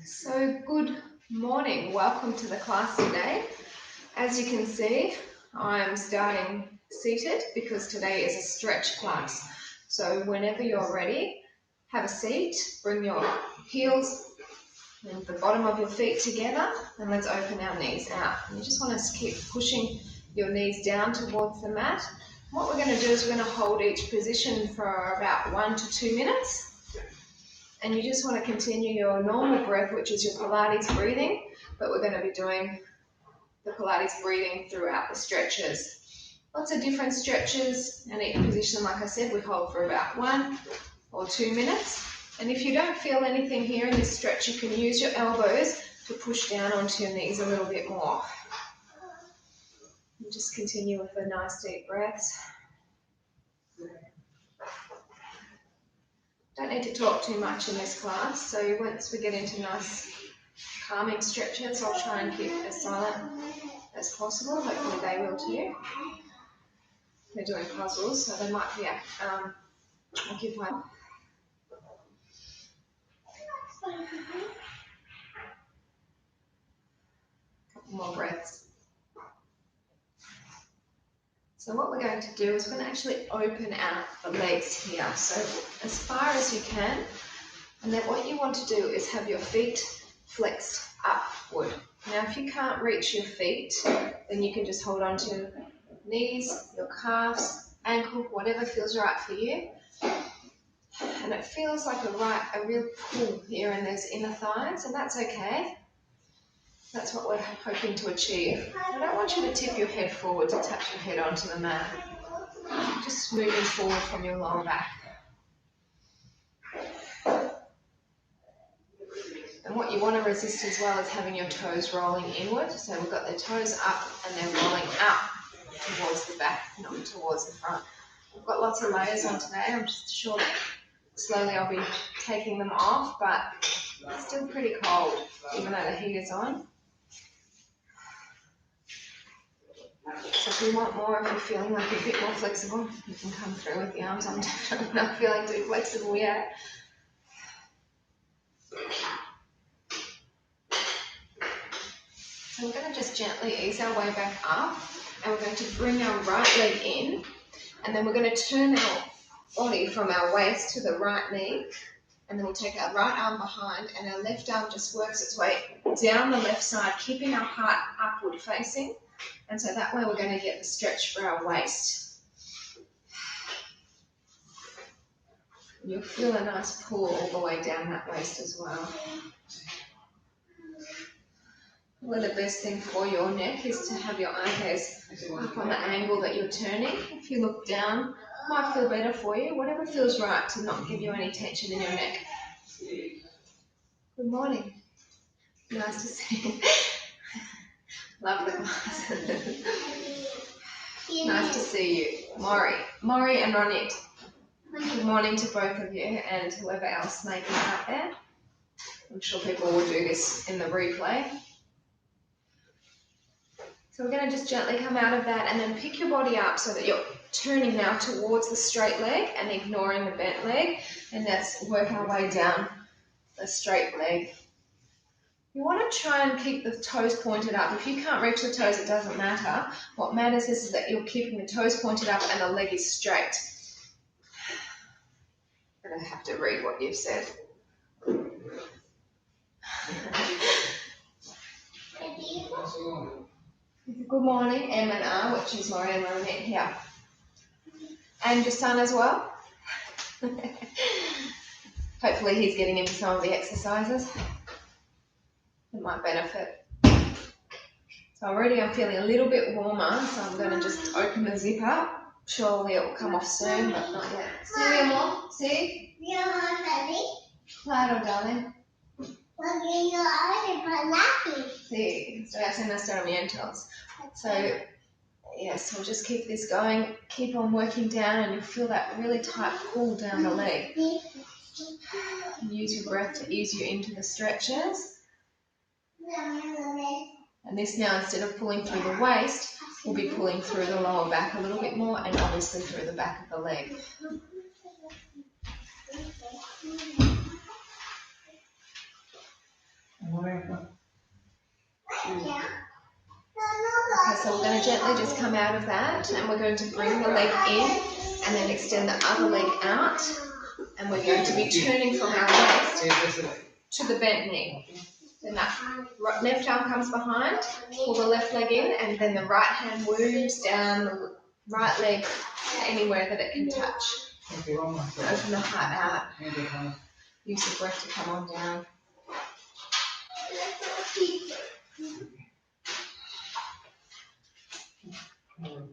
So good morning, welcome to the class today. As you can see, I'm starting seated because today is a stretch class. So whenever you're ready, have a seat, bring your heels and the bottom of your feet together, and let's open our knees out. And you just want to keep pushing your knees down towards the mat. What we're going to do is we're going to hold each position for about 1 to 2 minutes. And you just want to continue your normal breath, which is your Pilates breathing, but we're going to be doing the Pilates breathing throughout the stretches. Lots of different stretches, and each position, like I said, we hold for about 1 or 2 minutes. And if you don't feel anything here in this stretch, you can use your elbows to push down onto your knees a little bit more. And just continue with the nice deep breaths. Don't need to talk too much in this class, so once we get into nice calming stretches, I'll try and keep as silent as possible. Hopefully they will too. They're doing puzzles, so they might be occupied. Couple more breaths. So what we're going to do is we're going to actually open out the legs here, so as far as you can, and then what you want to do is have your feet flexed upward. Now if you can't reach your feet, then you can just hold on to your knees, your calves, ankle, whatever feels right for you. And it feels like a real pull here in those inner thighs, and that's okay. That's what we're hoping to achieve. I don't want you to tip your head forward to touch your head onto the mat. Just moving forward from your lower back. And what you want to resist as well is having your toes rolling inward. So we've got the toes up and they're rolling up towards the back, not towards the front. We've got lots of layers on today. I'm just sure that slowly I'll be taking them off, but it's still pretty cold, even though the heat is on. So if you want more, if you're feeling like a bit more flexible, you can come through with the arms. I'm definitely not feeling too flexible yet. So we're going to just gently ease our way back up, and we're going to bring our right leg in, and then we're going to turn our body from our waist to the right knee, and then we'll take our right arm behind, and our left arm just works its way down the left side, keeping our heart upward facing. And so that way we're going to get the stretch for our waist. You'll feel a nice pull all the way down that waist as well. Well, the best thing for your neck is to have your eye gaze up on the angle that you're turning. If you look down, it might feel better for you. Whatever feels right to not give you any tension in your neck. Good morning. Nice to see you. Love the glasses. Nice to see you. Maury and Ronit. Good morning to both of you and whoever else may be out there. I'm sure people will do this in the replay. So we're going to just gently come out of that and then pick your body up so that you're turning now towards the straight leg and ignoring the bent leg. And let's work our way down the straight leg. You want to try and keep the toes pointed up. If you can't reach the toes, it doesn't matter. What matters is that you're keeping the toes pointed up and the leg is straight. I'm going to have to read what you've said. Good morning, M and R, which is Maury and Ronit here. And your son as well. Hopefully he's getting into some of the exercises. It might benefit. So already I'm feeling a little bit warmer, so I'm going to just open the zip up. Surely it will come off soon, but not yet. See, mi amor? See? Claro, darling. Sí, estoy haciendo estiramientos. So, yes, we'll just keep this going. Keep on working down, and you'll feel that really tight pull down the leg. And use your breath to ease you into the stretches. And this now, instead of pulling through the waist, we'll be pulling through the lower back a little bit more and obviously through the back of the leg. going to gently just come out of that, and we're going to bring the leg in and then extend the other leg out, and we're going to be turning from our left to the bent knee. Then that left arm comes behind, pull the left leg in, and then the right hand moves down the right leg to anywhere that it can touch. Open the heart out. Use the breath to come on down.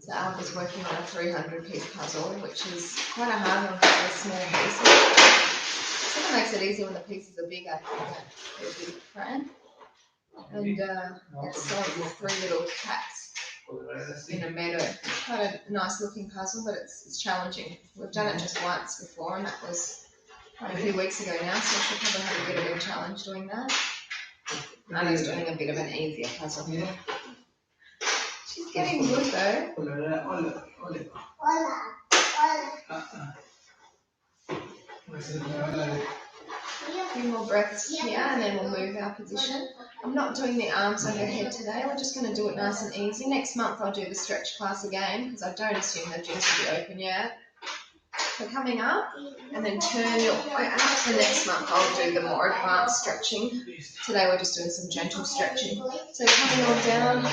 So Alba's working on a 300-piece puzzle, which is quite a hard one because they're small pieces. It sort of makes it easy when the pieces are bigger. They're big, right? And it's solving 3 little cats in a meadow. Quite a nice looking puzzle, but it's challenging. We've done it just once before, and that was quite a few weeks ago now, so she'll probably have a bit of a challenge doing that. Anna's doing a bit of an easier puzzle here. She's getting good though. A few more breaths here, and then we'll move our position. I'm not doing the arms overhead today. We're just going to do it nice and easy. Next month I'll do the stretch class again because I don't assume the gyms will be open yet. So coming up, and then turn your out. The next month I'll do the more advanced stretching. Today we're just doing some gentle stretching. So coming on down,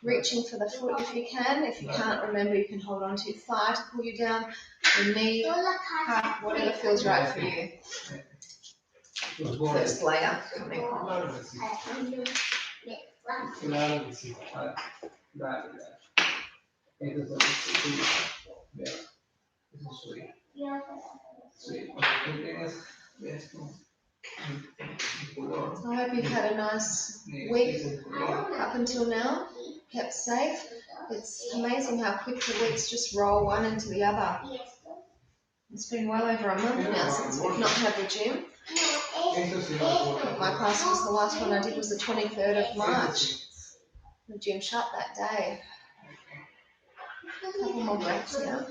reaching for the foot if you can. If you can't, remember you can hold on to your thigh to pull you down, your knee, calf, whatever feels right for you. First layer coming on. So I hope you've had a nice week up until now, kept safe. It's amazing how quick the weeks just roll one into the other. It's been well over a month now since we've not had the gym. My class was the last one I did was the 23rd of March. The gym shut that day. A couple more breaths now.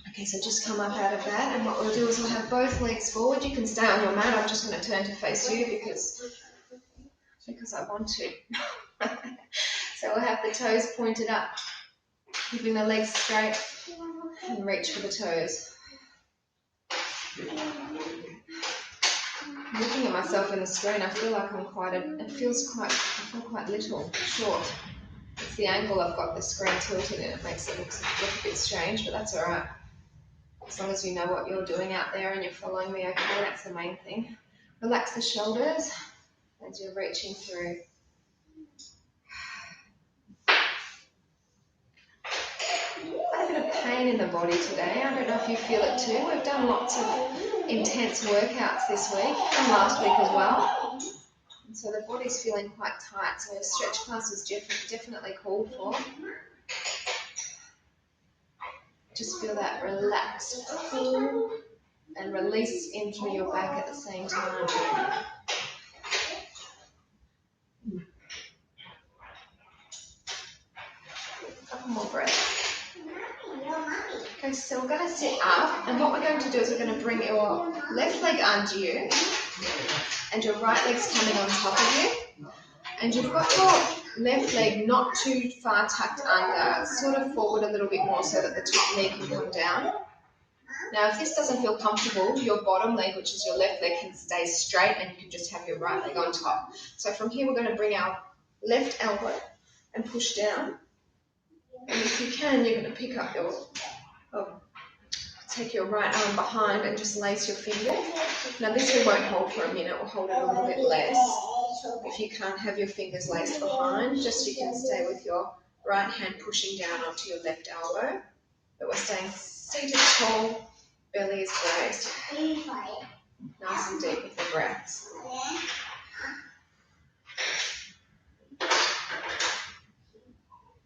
Okay, so just come up out of that, and what we'll do is we'll have both legs forward. You can stay on your mat. I'm just going to turn to face you because I want to. So we'll have the toes pointed up, keeping the legs straight, and reach for the toes. Looking at myself in the screen, I feel like I feel quite little, short. It's the angle I've got the screen tilted in. It makes it look a bit strange, but that's all right. As long as you know what you're doing out there and you're following me okay, that's the main thing. Relax the shoulders as you're reaching through. A bit of pain in the body today. I don't know if you feel it too. We've done lots of intense workouts this week and last week as well. And so the body's feeling quite tight, so a stretch class is definitely called for. Just feel that relaxed pull and release in through your back at the same time. A couple more breaths. Okay, so we're going to sit up, and what we're going to do is we're going to bring your left leg under you, and your right leg's coming on top of you, and you've got your left leg not too far tucked under, sort of forward a little bit more so that the top knee can come down. Now, if this doesn't feel comfortable, your bottom leg, which is your left leg, can stay straight, and you can just have your right leg on top. So from here, we're going to bring our left elbow and push down, and if you can, you're going to pick up your take your right arm behind and just lace your finger. Now this we won't hold for a minute, we'll hold it a little bit less. If you can't have your fingers laced behind, just you can stay with your right hand pushing down onto your left elbow. But we're staying seated tall, belly is raised. Nice and deep with the breaths.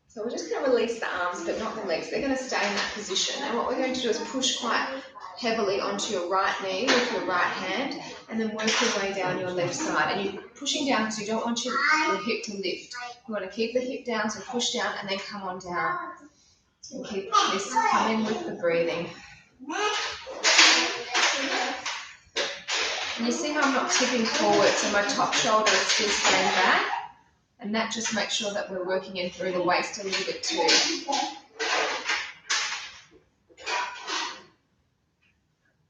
So we're just going to release the arms, but not the legs. They're going to stay in that position. And what we're going to do is push quite heavily onto your right knee with your right hand, and then work your way down your left side. And you're pushing down because you don't want your hip to lift. You want to keep the hip down, so push down and then come on down. And keep this coming with the breathing. And you see how I'm not tipping forward, so my top shoulder is still staying back. And that just makes sure that we're working in through the waist a little bit too.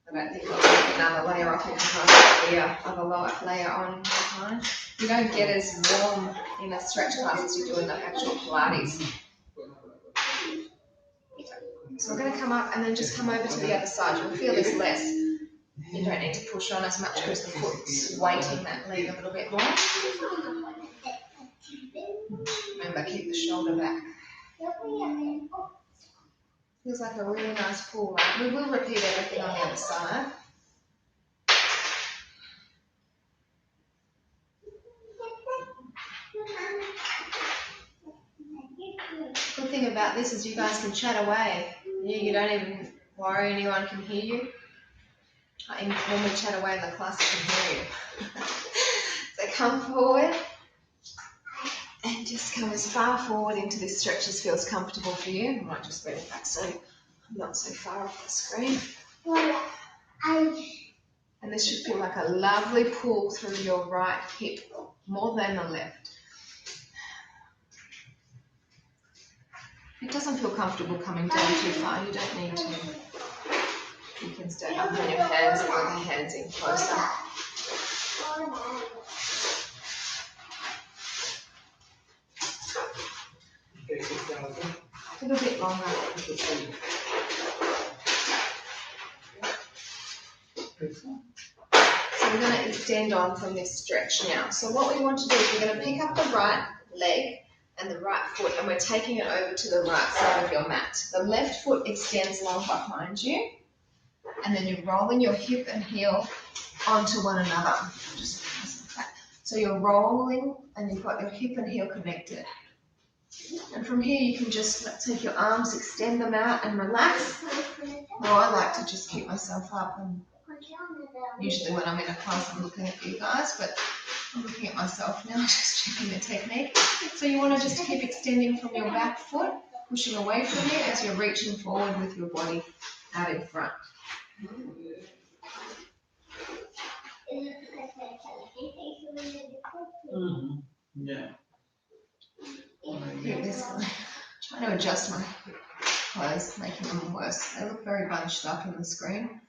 I don't think I'll take another layer off because I've got the other layer on behind. You don't get as warm in a stretch class as you do in the actual Pilates. So we're going to come up and then just come over to the other side. You'll feel this less. You don't need to push on as much because the foot's weighting that leg a little bit more. Remember, keep the shoulder back. Feels like a really nice pull, right? We will repeat everything on the other side. Good thing about this is you guys can chat away. You don't even worry anyone can hear you. Even when we chat away in the class, I can hear you. So come forward and just come as far forward into this stretch as feels comfortable for you. I might just bring it back so I'm not so far off the screen. And this should feel like a lovely pull through your right hip, more than the left. If it doesn't feel comfortable coming down too far, you don't need to. You can stay up on your hands and with the hands in closer. A little bit longer. So we're going to extend on from this stretch now. So what we want to do is we're going to pick up the right leg and the right foot, and we're taking it over to the right side of your mat. The left foot extends long behind you, and then you're rolling your hip and heel onto one another. Just like that. So you're rolling, and you've got your hip and heel connected. And from here, you can just take your arms, extend them out, and relax. Now, I like to just keep myself up, and usually when I'm in a class, I'm looking at you guys, but I'm looking at myself now, just checking the technique. So you want to just keep extending from your back foot, pushing away from you as you're reaching forward with your body out in front. Yeah. Trying to adjust my clothes, making them worse. They look very bunched up in the screen.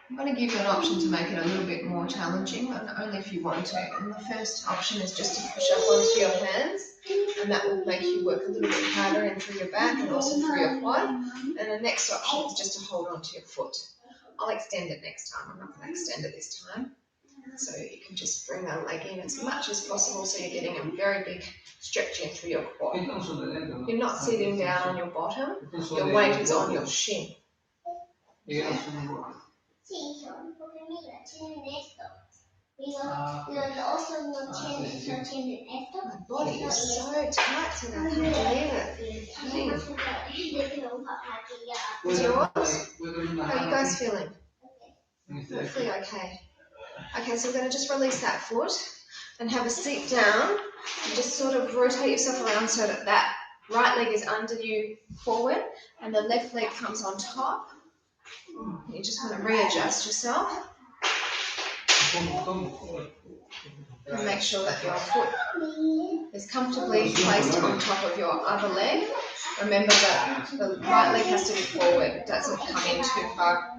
I'm going to give you an option to make it a little bit more challenging, but only if you want to. And the first option is just to push up onto your hands, and that will make you work a little bit harder in through your back and also through your quad. And the next option is just to hold onto your foot. I'll extend it next time. I'm not going to extend it this time. So you can just bring that leg in as much as possible so you're getting a very big stretch in through your quad. You're not sitting down on your bottom. Your weight is on your shin. Okay. My body is so tight today, I can't believe it. Is yours? How are you guys feeling? Hopefully okay. Okay, so we're going to just release that foot and have a seat down and just sort of rotate yourself around so that that right leg is under you forward and the left leg comes on top. You just want to readjust yourself. And make sure that your foot is comfortably placed on top of your other leg. Remember that the right leg has to be forward, it doesn't come in too far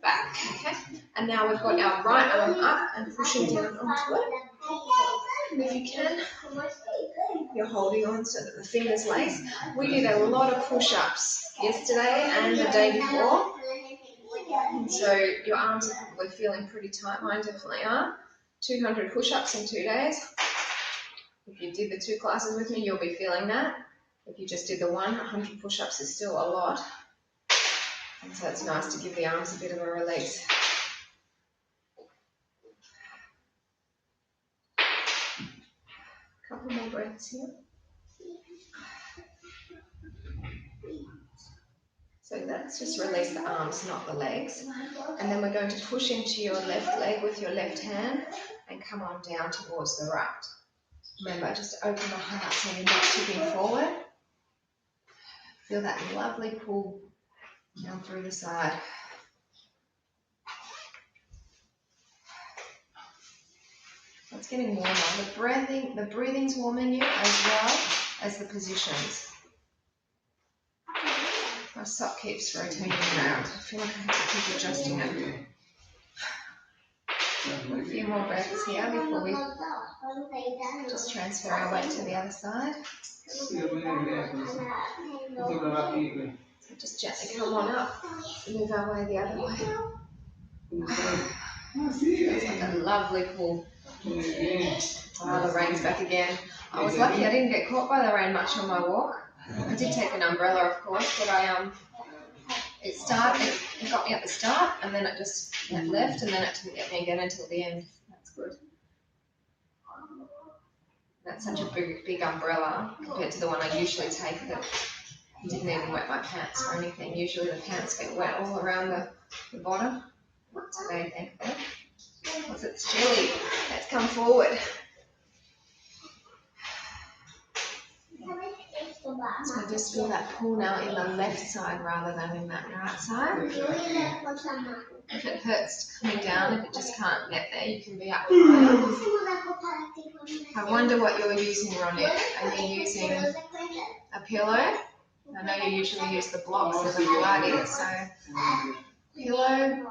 back. Okay? And now we've got our right arm up and pushing down onto it. And if you can, you're holding on so that the fingers lace. We did a lot of push-ups yesterday and the day before. And so your arms are probably feeling pretty tight. Mine definitely are. 200 push-ups in 2 days. If you did the 2 classes with me, you'll be feeling that. If you just did the 100 push-ups is still a lot. And so it's nice to give the arms a bit of a release. A couple more breaths here. So let's just release the arms, not the legs. And then we're going to push into your left leg with your left hand and come on down towards the right. Remember, just open the heart so you're not tipping forward. Feel that lovely pull down through the side. It's getting warmer. The breathing's warming you as well as the positions. My sock keeps rotating around. I feel like I have to keep adjusting it. A few more breaths here before we just transfer our weight to the other side. So just gently come on up, move our way the other way. Feels like a lovely pull. Oh, the rain's back again. I was lucky I didn't get caught by the rain much on my walk. I did take an umbrella, of course, but it got me at the start, and then it just went left, and then it didn't get me again until the end. That's good. That's such a big umbrella compared to the one I usually take that didn't even wet my pants or anything. Usually the pants get wet all around the bottom. Not today, thankfully. Because it's chilly. Let's come forward. So I just feel that pull now in the left side rather than in that right side. If it hurts coming down, if it just can't get there, you can be up higher. I wonder what you're using, Ronnie. Are you using a pillow? I know you usually use the blocks of the Pilates, so pillow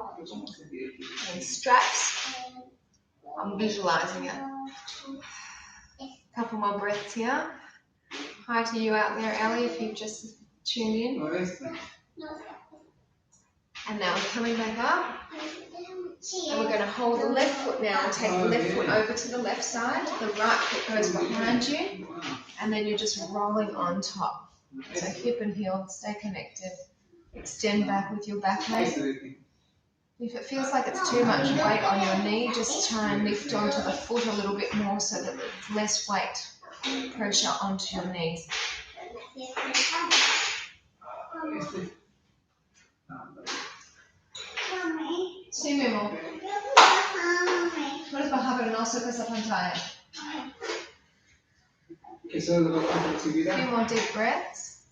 and straps. I'm visualizing it. A couple more breaths here. Hi to you out there, Ellie, if you've just tuned in. And now we're coming back up. And we're going to hold the left foot now and take the left foot over to the left side. The right foot goes behind you. And then you're just rolling on top. So hip and heel, stay connected. Extend back with your back leg. If it feels like it's too much weight on your knee, just try and lift onto the foot a little bit more so that there's less weight pressure onto your knees. Sí, mi amor. Puedes bajar, pero no saques la pantalla. A few more deep breaths.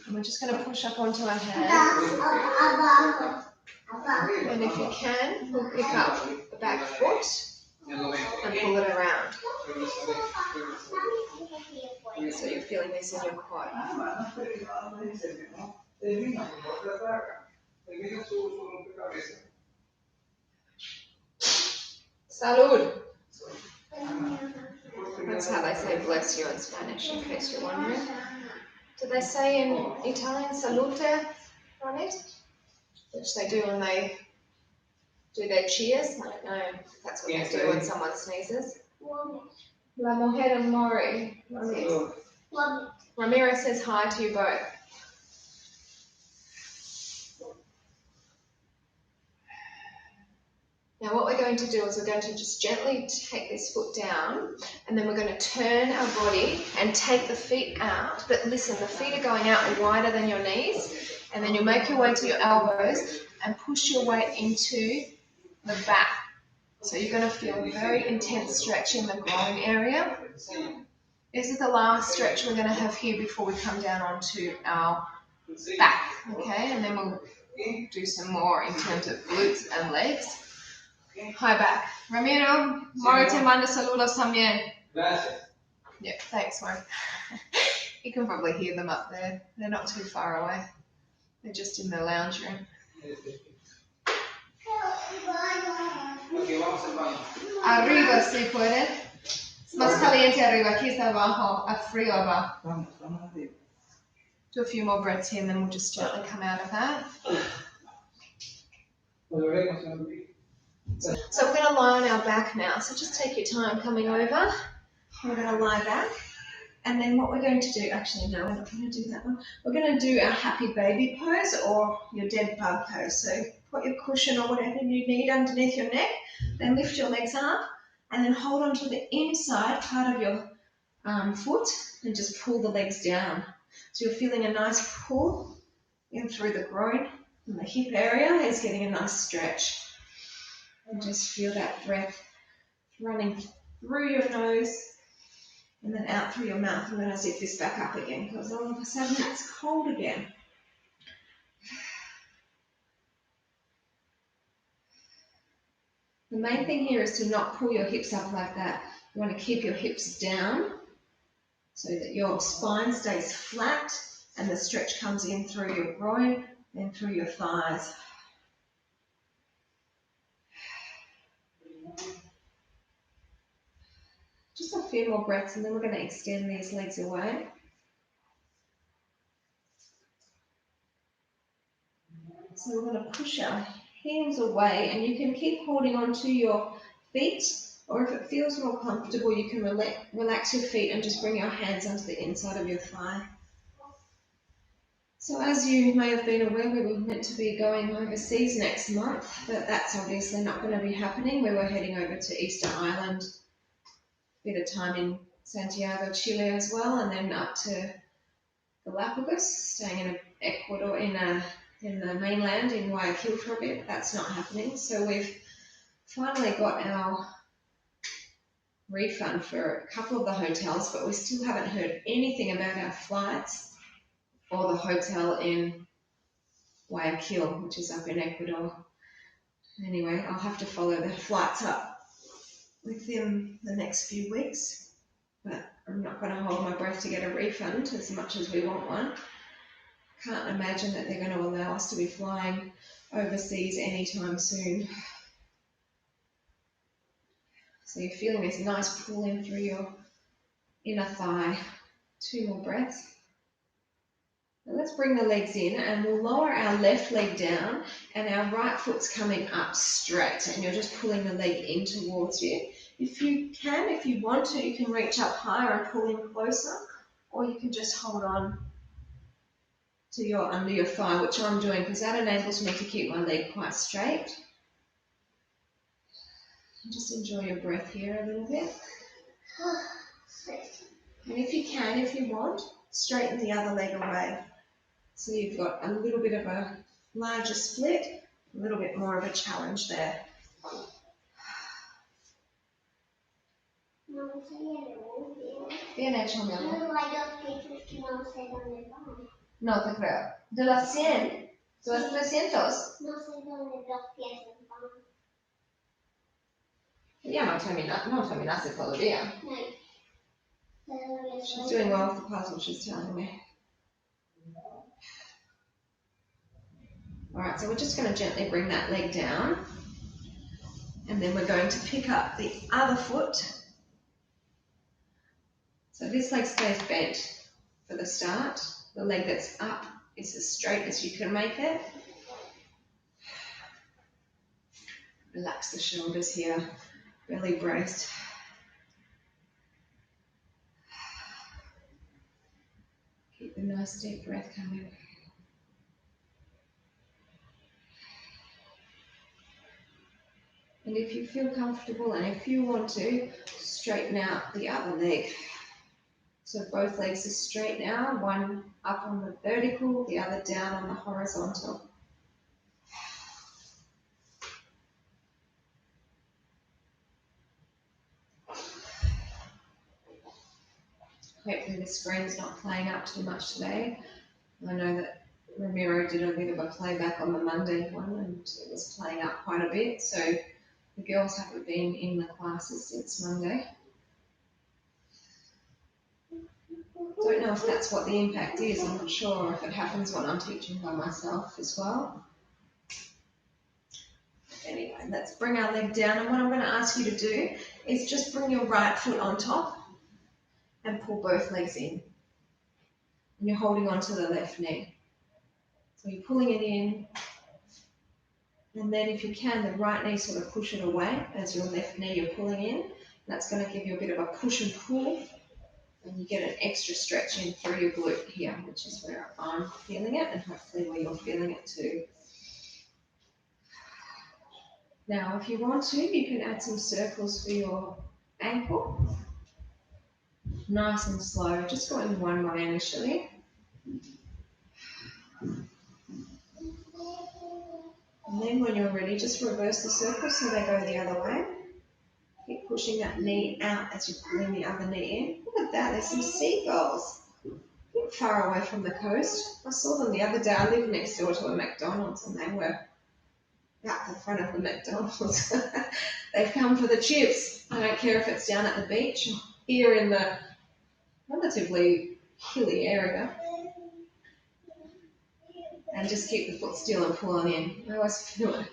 And we're just going to push up onto our hands. And if you can, we'll pick up the back foot and pull it around. So you're feeling this in your quad. Salud. That's how they say bless you in Spanish, in case you're wondering. Do they say in Italian salute on it? Which they do when they do their cheers. I don't know if that's what they do when someone sneezes. La mujer mori. Ramiro says hi to you both. Now what we're going to do is we're going to just gently take this foot down, and then we're going to turn our body and take the feet out. But listen, the feet are going out wider than your knees, and then you'll make your way to your elbows and push your weight into the back. So you're going to feel a very intense stretch in the groin area. This is the last stretch we're going to have here before we come down onto our back, okay? And then we'll do some more in terms of glutes and legs. Hi back. Ramiro, Mori te manda saludos también. Gracias. Yeah, thanks, Mori. You can probably hear them up there. They're not too far away. They're just in the lounge room. Arriba si pueden. Es más caliente arriba. Aquí está abajo. A frío abajo. Do a few more breaths here, and then we'll just gently come out of that. So we're going to lie on our back now. So just take your time coming over. We're going to lie back. And then what we're going to do, actually no, we're not going to do that one. We're going to do our happy baby pose or your dead bug pose. So put your cushion or whatever you need underneath your neck. Then lift your legs up and then hold on to the inside part of your foot and just pull the legs down. So you're feeling a nice pull in through the groin and the hip area. It's getting a nice stretch. And just feel that breath running through your nose And then out through your mouth. I'm going to zip this back up again because all of a sudden it's cold again. The main thing here is to not pull your hips up like that. You want to keep your hips down so that your spine stays flat and the stretch comes in through your groin and through your thighs. Just a few more breaths and then we're going to extend these legs away. So we're going to push our heels away and you can keep holding on to your feet, or if it feels more comfortable you can relax your feet and just bring your hands onto the inside of your thigh. So as you may have been aware, we were meant to be going overseas next month, but that's obviously not going to be happening. We were heading over to Easter Island, a bit of time in Santiago, Chile as well, and then up to Galapagos, staying in Ecuador, in the mainland in Guayaquil for a bit. That's not happening. So we've finally got our refund for a couple of the hotels, but we still haven't heard anything about our flights or the hotel in Guayaquil, which is up in Ecuador. Anyway, I'll have to follow the flights up within the next few weeks, but I'm not going to hold my breath to get a refund as much as we want one. Can't imagine that they're going to allow us to be flying overseas anytime soon. So you're feeling this nice pull in through your inner thigh. 2 more breaths. Now let's bring the legs in and we'll lower our left leg down and our right foot's coming up straight and you're just pulling the leg in towards you. If you want to, you can reach up higher and pull in closer, or you can just hold on to your under your thigh, which I'm doing because that enables me to keep my leg quite straight. And just enjoy your breath here a little bit. And if you want, straighten the other leg away. So you've got a little bit of a larger split, a little bit more of a challenge there. Bien hecho, mi amor. No te creo. De las 100, de las 300. No sé dónde los pies van. Ya no terminaste todavía. She's doing well with the puzzle, she's telling me. Alright, so we're just going to gently bring that leg down. And then we're going to pick up the other foot. So this leg stays bent for the start. The leg that's up is as straight as you can make it. Relax the shoulders here, belly braced. Keep a nice deep breath coming. And if you feel comfortable and if you want to, straighten out the other leg. So both legs are straight now, one up on the vertical, the other down on the horizontal. Hopefully the screen's not playing up too much today. I know that Ramiro did a bit of a playback on the Monday one and it was playing up quite a bit, so the girls haven't been in the classes since Monday. Don't know if that's what the impact is. I'm not sure if it happens when I'm teaching by myself as well. Anyway, let's bring our leg down, and what I'm going to ask you to do is just bring your right foot on top and pull both legs in. And you're holding on to the left knee. So you're pulling it in, and then if you can, the right knee sort of push it away as your left knee you're pulling in. That's going to give you a bit of a push and pull, and you get an extra stretch in through your glute here, which is where I'm feeling it, and hopefully where you're feeling it too. Now, if you want to, you can add some circles for your ankle. Nice and slow, just going one way initially. And then when you're ready, just reverse the circle so they go the other way. Keep pushing that knee out as you're pulling the other knee in. Look at at that, there's some seagulls. A bit far away from the coast. I saw them the other day. I live next door to a McDonald's and they were out the front of the McDonald's. They've come for the chips. I don't care if it's down at the beach or here in the relatively hilly area. And just keep the foot still and pull on in. I always feel it.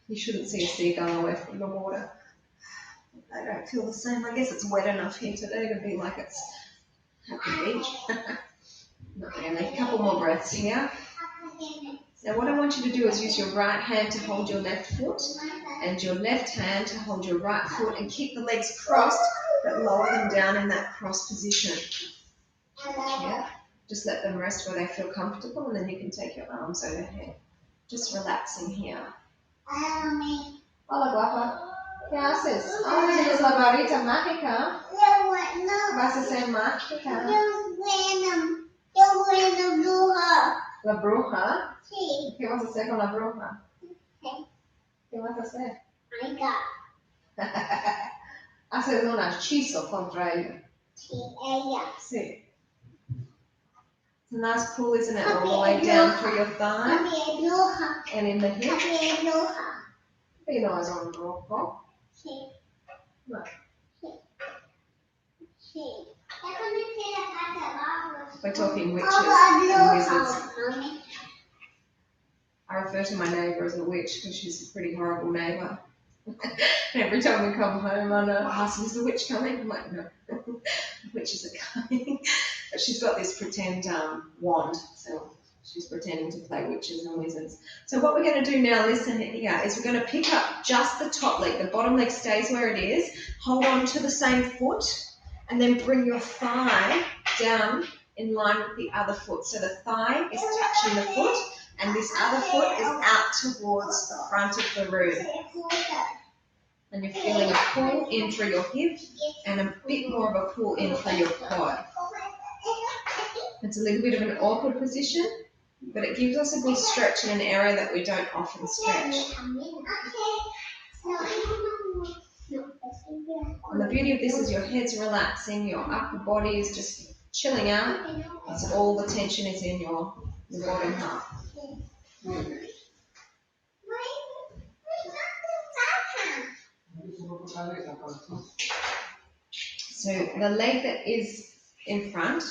You shouldn't see a seagull away from the water. I don't feel the same. I guess it's wet enough here today to be like it's at the beach. Not really. A couple more breaths here. Now what I want you to do is use your right hand to hold your left foot and your left hand to hold your right foot and keep the legs crossed but lower them down in that cross position. Yeah. Just let them rest where they feel comfortable and then you can take your arms overhead. Just relaxing here. Hola guapa. ¿Qué haces? Oh, tienes la varita mágica. Vas a ser mágica. ¿La bruja? Sí. ¿Qué vas a hacer con la bruja? ¿Qué vas a hacer? Haces un hechizo contra ella. Sí, ella. Sí. It's a nice pull, isn't it? All the way down through your thigh and in the hip. You know it's on brujo. Sí. No. Sí. We're talking witches and wizards. I refer to my neighbour as a witch because she's a pretty horrible neighbour. Every time we come home, I know, is the witch coming? I'm like, no, the witches are coming. But she's got this pretend wand, so she's pretending to play witches and wizards. So what we're going to do now, listen here, is we're going to pick up just the top leg. The bottom leg stays where it is. Hold on to the same foot, and then bring your thigh down in line with the other foot. So the thigh is touching the foot, and this other foot is out towards the front of the room. And you're feeling a pull in through your hip and a bit more of a pull in through your quad. It's a little bit of an awkward position, but it gives us a good stretch in an area that we don't often stretch. And the beauty of this is your head's relaxing, your upper body is just chilling out, so all the tension is in your bottom half. So the leg that is in front,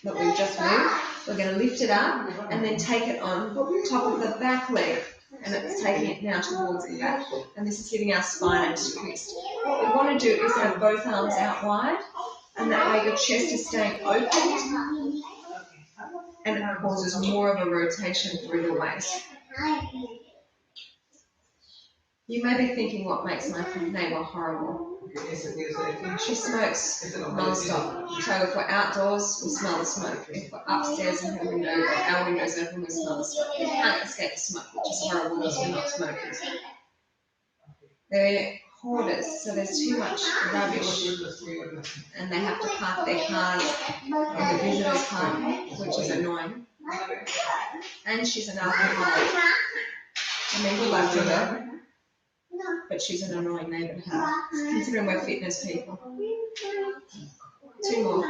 that we've just moved, we're going to lift it up and then take it on top of the back leg, and it's taking it now towards the back, and this is giving our spine a twist. What we want to do is have both arms out wide, and that way your chest is staying open and it causes more of a rotation through the waist. You may be thinking, what makes my neighbour horrible? She smokes non-stop. So if we're outdoors, we smell the smoke. If we're upstairs and her window, our window's open, we smell the smoke. We can't escape the smoke, which is horrible because we're not smokers. They're hoarders, so there's too much rubbish, and they have to park their cars on the visitors' park, which is annoying. And she's an alcoholic. I mean, we love her, but she's an annoying neighbour to have, considering we're fitness people. Two more.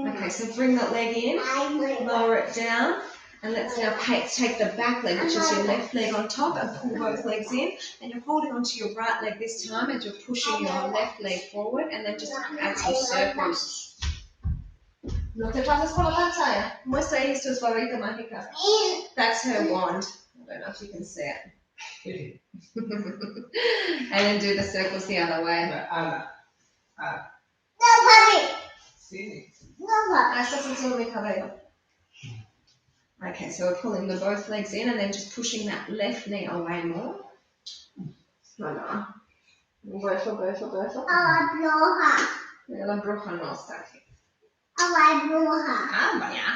Okay, so bring that leg in, lower it down, and let's now take the back leg, which is your left leg on top, and pull both legs in, and you're holding onto your right leg this time as you're pushing your left leg forward, and then just add some circles. No te pases por la pantalla. Muestra ahí tus barritas mágicas. That's her wand. I don't know if you can see it. And then do the circles the other way. No, papi. Sí. No, papi. Estás haciendo mi cabello. Okay, so we're pulling the both legs in and then just pushing that left knee away more. No. Beso. La bruja no está aquí. Vaya.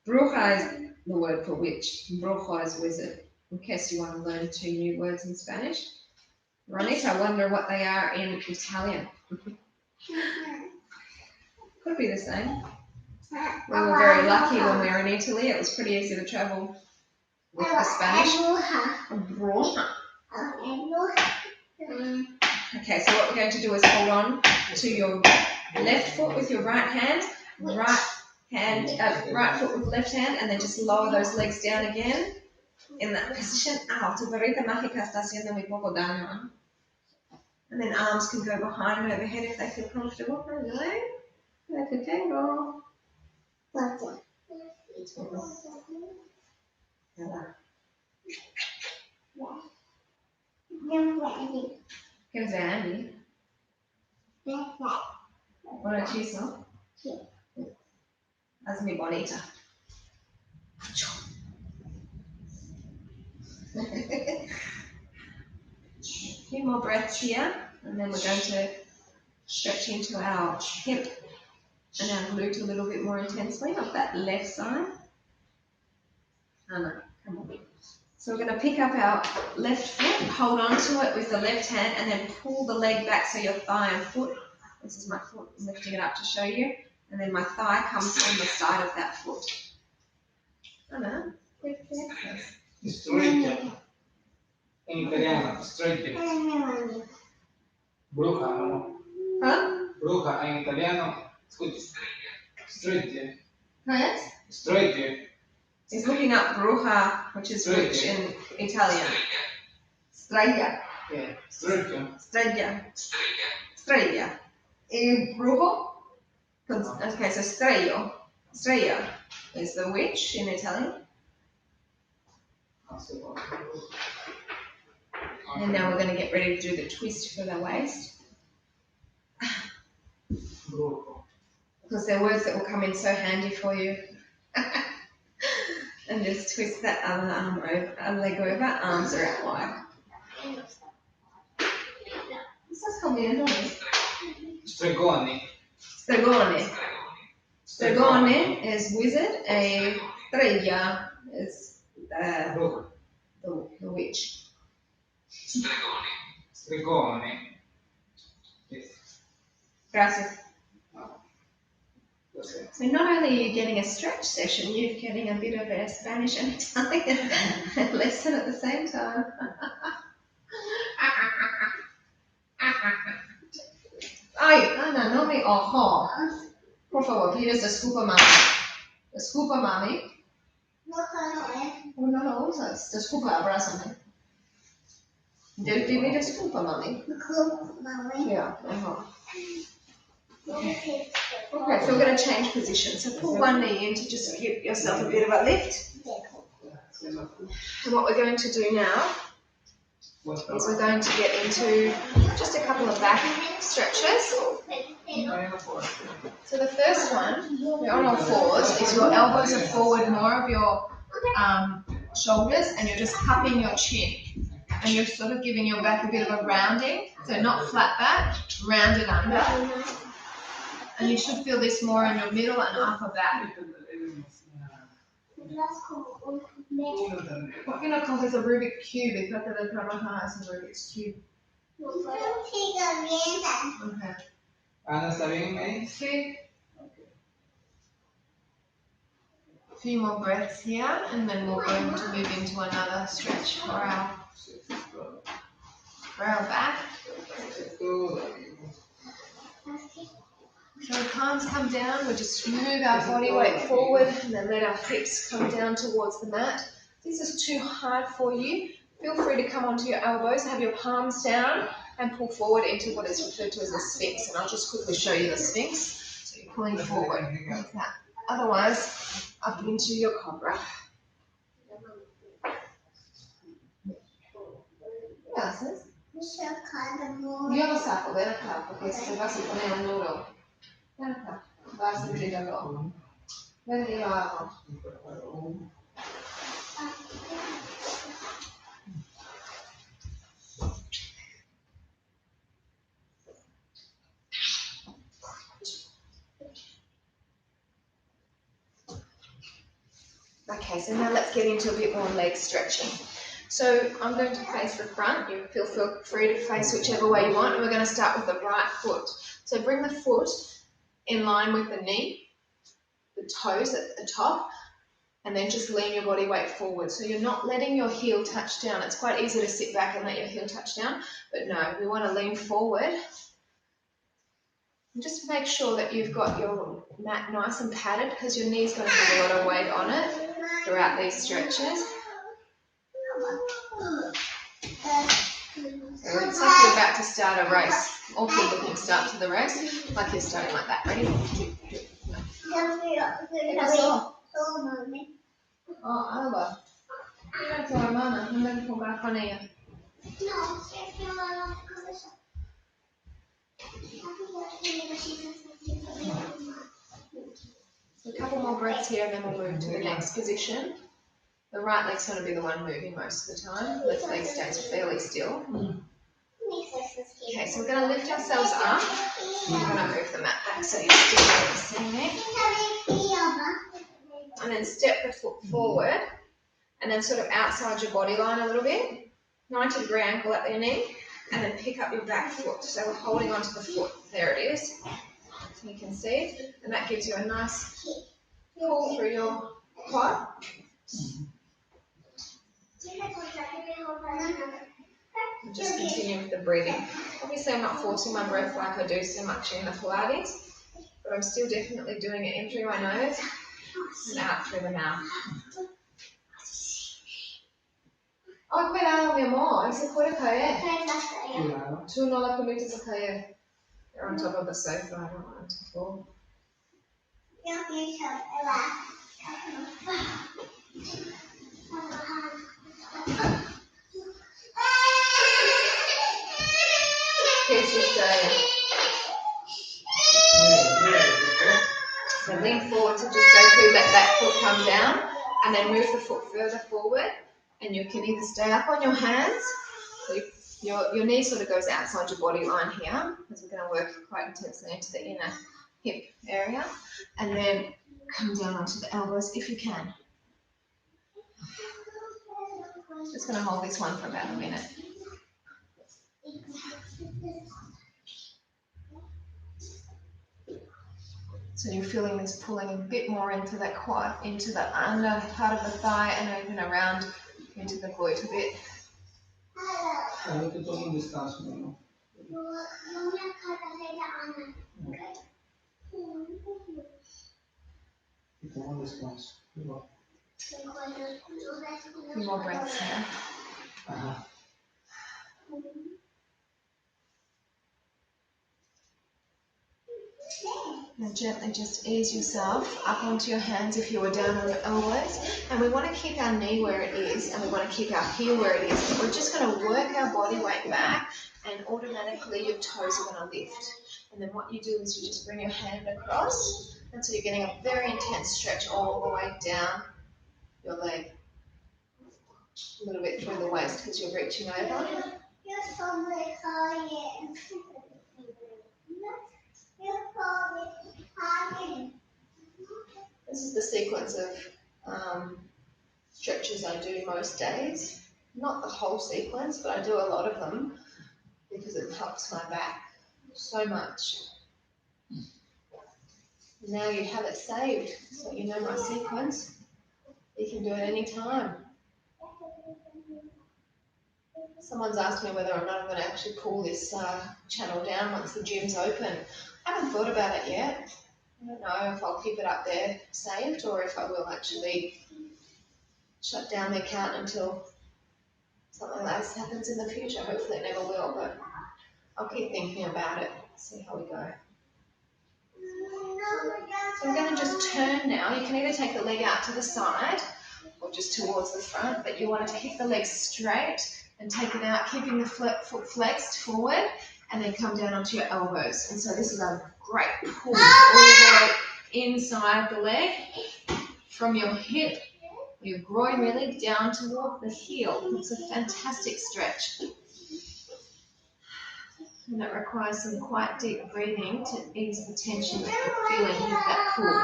Bruja is the word for witch. Brujo is wizard. In case you want to learn 2 new words in Spanish. Ronit, I wonder what they are in Italian. Could be the same. We were very lucky when we were in Italy. It was pretty easy to travel with the Spanish. Bruja. Okay, so what we're going to do is hold on to your left foot with your right hand, right foot with left hand, and then just lower those legs down again in that position. Ow, tu varita mágica está haciendo muy poco daño. And then arms can go behind and overhead if they feel comfortable. Really? Like a tango. ¿Qué es de Andy? Bueno, hechizo. Hazme bonita. A few more breaths here, and then we're going to stretch into our hip and our glute a little bit more intensely off that left side. Oh no, come on. So we're going to pick up our left foot, hold on to it with the left hand, and then pull the leg back so your thigh and foot, this is my foot, I'm lifting it up to show you, and then my thigh comes on the side of that foot. Oh no, Straight. En italiano, straight. Bruja, no? Huh? Bruja, en italiano, scusi, straight. Yes? Straight. He's looking up bruja, which is rich in Italian. Strella. Yeah, straight. Strella. Strella. Brujo? Okay, so strello. Strella is the witch in Italian. And now we're going to get ready to do the twist for the waist. Because they're words that will come in so handy for you. And just twist that other arm over, leg over, arms are out wide. Estás comiendo? Stregone. Stregone. Stregone is wizard, a strella is the witch. Stregone. Yes. Gracias. So not only are you getting a stretch session, you're getting a bit of a Spanish and Italian lesson at the same time. Ay, Ana, no me ojo. Por favor, pides desculpa, mami. Desculpa, mami. No lo usas. Desculpa, abrázame. Dime desculpa, mami. Yeah, Okay, so we're going to change position. So pull one knee in to just give yourself a bit of a lift. And what we're going to do now is we're going to get into just a couple of back stretches. So the first one, you're on all fours, is your elbows are forward more of your shoulders, and you're just cupping your chin. And you're sort of giving your back a bit of a rounding, so not flat back, rounded under. And you should feel this more in your middle and upper back. ¿Por qué no coges a Rubik's Cube y trata de trabajar ese Rubik's Cube? Okay. Ana, ¿está bien, May? Sí. A few more breaths here, and then we're going to move into another stretch for our back. So palms come down, we just move our body weight forward and then let our hips come down towards the mat. If this is too hard for you, feel free to come onto your elbows, have your palms down and pull forward into what is referred to as the Sphinx. And I'll just quickly show you the Sphinx. So you're pulling forward like that. Otherwise, up into your cobra. ¿Qué haces? Yo lo saco, ven acá, porque se va a poner un nudo. Ven acá, vas a sentir el dolor. Ven y yo hago. Okay, so now let's get into a bit more leg stretching. So I'm going to face the front. You feel free to face whichever way you want, and we're going to start with the right foot. So bring the foot in line with the knee, the toes at the top, And then just lean your body weight forward. So you're not letting your heel touch down. It's quite easy to sit back and let your heel touch down, but no, we want to lean forward. And just make sure that you've got your mat nice and padded, because your knee's going to have a lot of weight on it throughout these stretches. So it looks like you're about to start a race. Awkward looking start to the race, like you're starting like that. Ready? Oh, Alba. Mira tu hermana, no me pongas con ella. So a couple more breaths here and then we'll move to the next position. The right leg's going to be the one moving most of the time. Left leg stays fairly still. Okay, so we're going to lift ourselves up. We're going to move the mat back so you're still sitting there. And then step the foot forward and then sort of outside your body line a little bit. 90-degree ankle at your knee. And then pick up your back foot. So we're holding onto the foot. There it is. So you can see. And that gives you a nice pull through your quad. And just continue with the breathing. Obviously I'm not forcing my breath like I do so much in the Pilates, but I'm still definitely doing it in through my nose and out through the mouth. Oh, cuidado, mi amor, se puede caer. Tú no la permites a caer. They're on top of the sofa, I don't want them to fall. So lean forward to just gently let that foot come down and then move the foot further forward, and you can either stay up on your hands, so your knee sort of goes outside your body line here, because we're going to work quite intensely into the inner hip area, and then come down onto the elbows if you can. Just going to hold this one for about a minute. So you're feeling this pulling a bit more into that quad, into the under part of the thigh, and even around into the glute a bit. A few more breaths here. Now gently just ease yourself up onto your hands if you were down on the elbows. And we want to keep our knee where it is, and we want to keep our heel where it is. But we're just going to work our body weight back, and automatically your toes are going to lift. And then what you do is you just bring your hand across, and so you're getting a very intense stretch all the way down your leg. A little bit through the waist because you're reaching over. This is the sequence of stretches I do most days. Not the whole sequence, but I do a lot of them because it helps my back so much. Now you have it saved, so you know my sequence. You can do it any time. Someone's asked me whether or not I'm going to actually pull this channel down once the gym's open. I haven't thought about it yet. I don't know if I'll keep it up there saved or if I will actually shut down the account until something like this happens in the future. Hopefully it never will, but I'll keep thinking about it, see how we go. So I'm going to just turn now. You can either take the leg out to the side or just towards the front, but you want to keep the leg straight and take it out, keeping the foot flexed forward, and then come down onto your elbows. And so this is a great pull all the way inside the leg from your hip, your groin really, down toward the heel. It's a fantastic stretch. And it requires some quite deep breathing to ease the tension that you're feeling with that pull.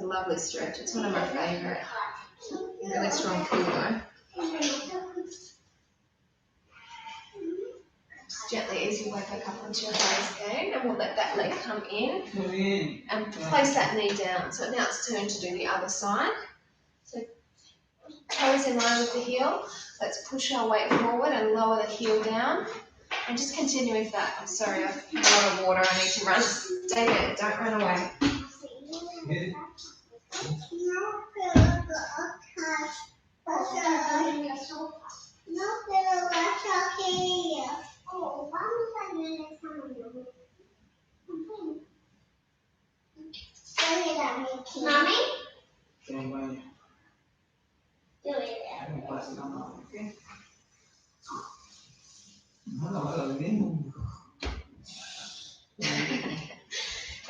a lovely stretch. It's one of my favourite. Really strong pull though. Just gently ease your way back up onto your hands again, and we'll let that leg come in and place that knee down. So now it's turn to do the other side. So toes in line with the heel. Let's push our weight forward and lower the heel down. And just continue with that. I'm sorry, I've had a lot of water. I need to run. Stay there. Don't run away. Mommy?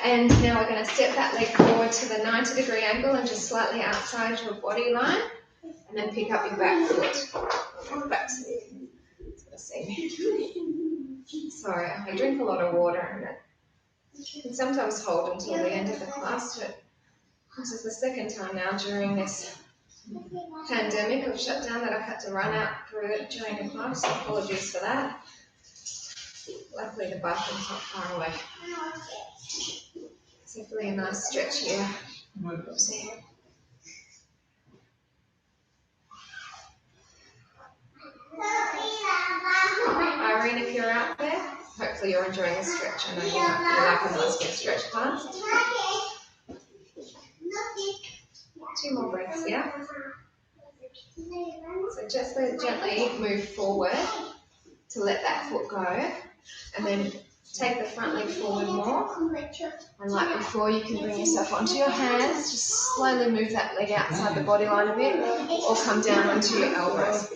And now we're going to step that leg forward to the 90-degree angle and just slightly outside your body line. And then pick up your back foot. Back so you can see me. Sorry, I drink a lot of water and it can sometimes hold until the end of the class. But this is the second time now during this pandemic of shutdown that I've had to run out through it during a class. So apologies for that. Luckily the bathroom's not far away. It's definitely a nice stretch here. See. Irene, if you're out there, hopefully you're enjoying the stretch. I know you like a nice big stretch class. 2 more breaths, yeah? So just gently move forward to let that foot go, and then take the front leg forward more. And like before, you can bring yourself onto your hands. Just slowly move that leg outside the body line a bit, or come down onto your elbows.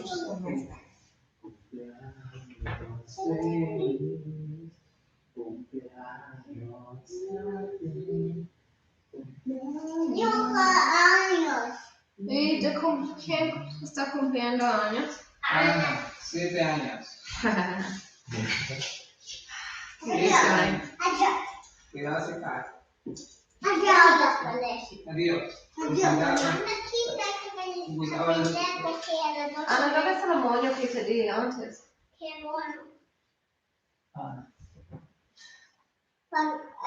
¿Y quién está cumpliendo años? Ana, 7 años. Cuidado, se cae. Adiós. Ana, ¿dónde está el moño que te di antes?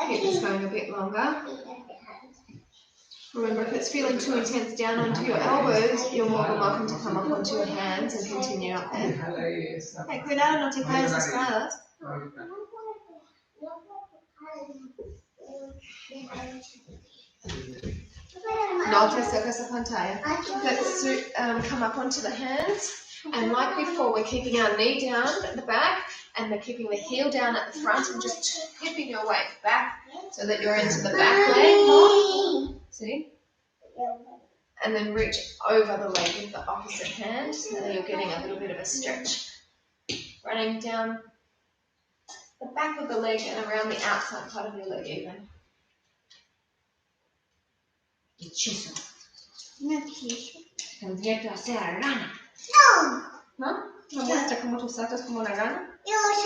Keep this going a bit longer. Remember, if it's feeling too intense down onto your elbows, you're more than welcome to come up onto your hands and continue up there. Hey, cuidado, no te caes las espadas. No te acerques a pantalla. Let's come up onto the hands. And like before, we're keeping our knee down at the back, and we're keeping the heel down at the front, and just tipping your weight back so that you're into the back leg. See? And then reach over the leg with the opposite hand, so that you're getting a little bit of a stretch. Running down the back of the leg and around the outside part of your leg even. Tendría que hacer la rana. ¿No? ¿Me muestra cómo tú saltas como una rana? Yo es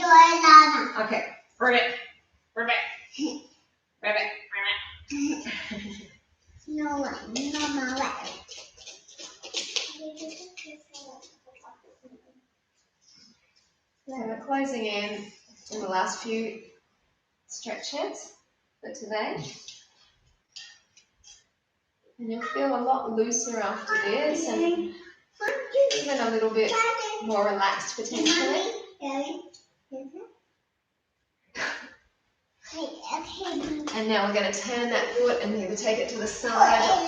rana. Okay. Ribbit. Ribbit. Ribbit. Ribbit. No, mama. So we're closing in the last few stretches for today. And you'll feel a lot looser after this, and even a little bit more relaxed potentially. And now we're going to turn that foot and either take it to the side or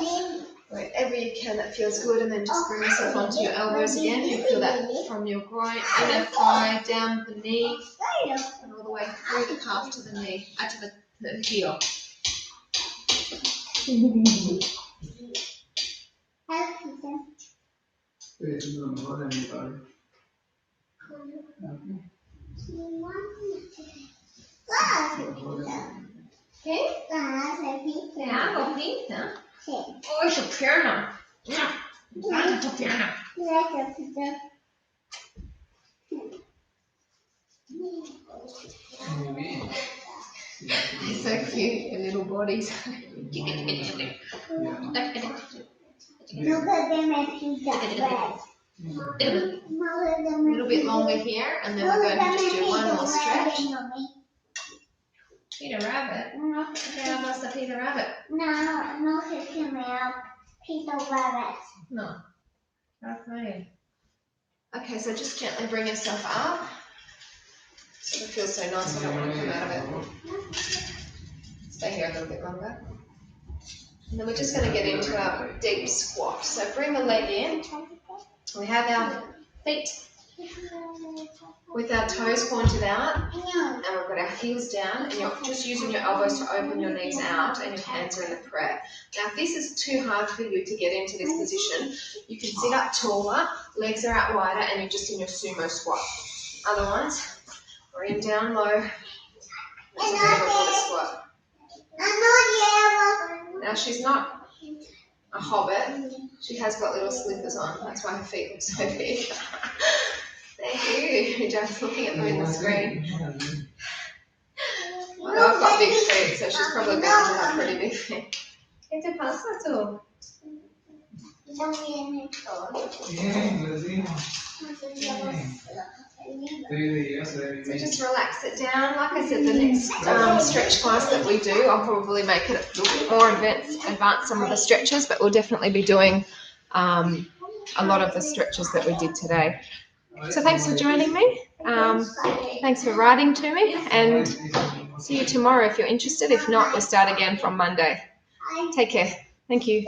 wherever you can that feels good, and then just bring yourself onto your elbows again. You feel that from your groin, inner thigh, down the knee, and all the way through the calf to the knee, to the heel. ¿Qué? ¿Te hago pizza? Sí. ¡Oh, su pierna! ¡Dale tu pierna! Muy bien. So cute, your little bodies. Look at them at pizza bread. A little bit longer here, and then we're going to just do one more stretch. Peter Rabbit? Okay, I must have Peter Rabbit. No, kicking me out. Peter Rabbit. No. Okay. Okay, so just gently bring yourself up. So it feels so nice, I don't want to come out of it. Stay here a little bit longer. And then we're just going to get into our deep squat. So bring the leg in. We have our feet with our toes pointed out, and we've got our heels down, and you're just using your elbows to open your knees out, and your hands are in the prayer. Now, if this is too hard for you to get into this position, you can sit up taller, legs are out wider, and you're just in your sumo squat. Otherwise, we're in down low. It's a bit of a water squat. Now, she's not a hobbit. She has got little slippers on. That's why her feet look so big. Thank you. Just looking at them in the screen. Well, I've got big feet, so she's probably going to have pretty big feet. ¿Qué te pasa tú? So just relax it down. Like I said, the next stretch class that we do, I'll probably make it a little bit more advanced some of the stretches, but we'll definitely be doing a lot of the stretches that we did today. So thanks for joining me. Thanks for writing to me, and see you tomorrow if you're interested. If not, we'll start again from Monday. Take care. Thank you.